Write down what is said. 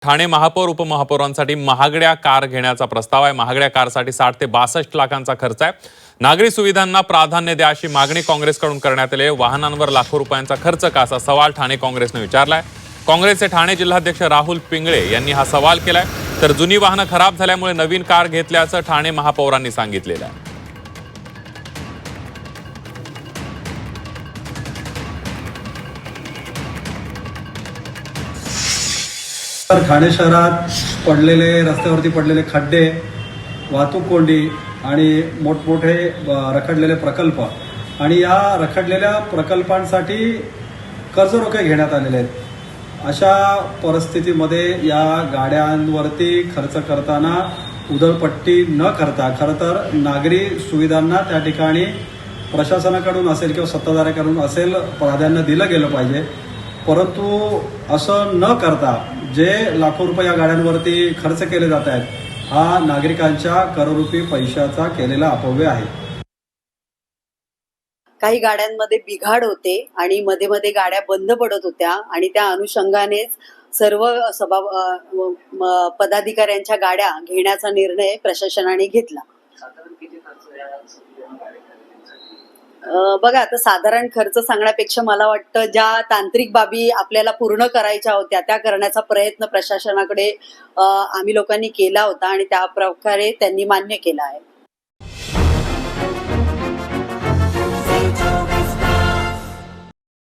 ठाणे महापौर उपमहापौरांसाठी महागड्या कार घेण्याचा प्रस्ताव आहे। महागड्या कारसाठी 60 ते 62 लाखांचा खर्च आहे। नागरी सुविधांना प्राधान्य द्या अशी मागणी काँग्रेसकडून करण्यात आली आहे। वाहनांवर लाखो रुपयांचा खर्च का असा सवाल ठाणे काँग्रेसने विचारलाय। काँग्रेसचे ठाणे जिल्हाध्यक्ष राहुल पिंगळे यांनी हा सवाल केलाय। तर जुनी वाहनं खराब झाल्यामुळे नवीन कार घेतल्याचं ठाणे महापौरांनी सांगितलेलं आहे। ठाणे शहरात पडलेले रस्त्यावरती पडलेले खड्डे, वाहतूक कोंडी आणि मोठमोठे रखडलेले प्रकल्प आणि या रखडलेल्या प्रकल्पांसाठी कर्जरोखे घेण्यात आलेले आहेत। अशा परिस्थितीमध्ये या गाड्यांवरती खर्च करताना उधळपट्टी न करता खरं तर नागरी सुविधांना त्या ठिकाणी प्रशासनाकडून असेल किंवा सत्ताधाऱ्याकडून असेल प्राधान्य दिलं गेलं पाहिजे। परंतु असं न करता जे लाखो रुपये या गाड्यांवरती खर्च केले जात आहेत, हा नागरिकांच्या कररूपी पैशाचा केलेला अपव्यय आहे। काही गाड्यांमध्ये बिघाड होते आणि मध्ये मध्ये गाड्या बंद पडत होत्या आणि त्या अनुषंगानेच सर्व पदाधिकाऱ्यांच्या गाड्या घेण्याचा निर्णय प्रशासनाने घेतला। बघा, आता साधारण खर्च सांगण्यापेक्षा मला वाटतं ज्या तांत्रिक बाबी आपल्याला पूर्ण करायच्या होत्या त्या करण्याचा प्रयत्न प्रशासनाकडे आम्ही लोकांनी केला होता आणि त्या प्रकारे त्यांनी मान्य केला आहे।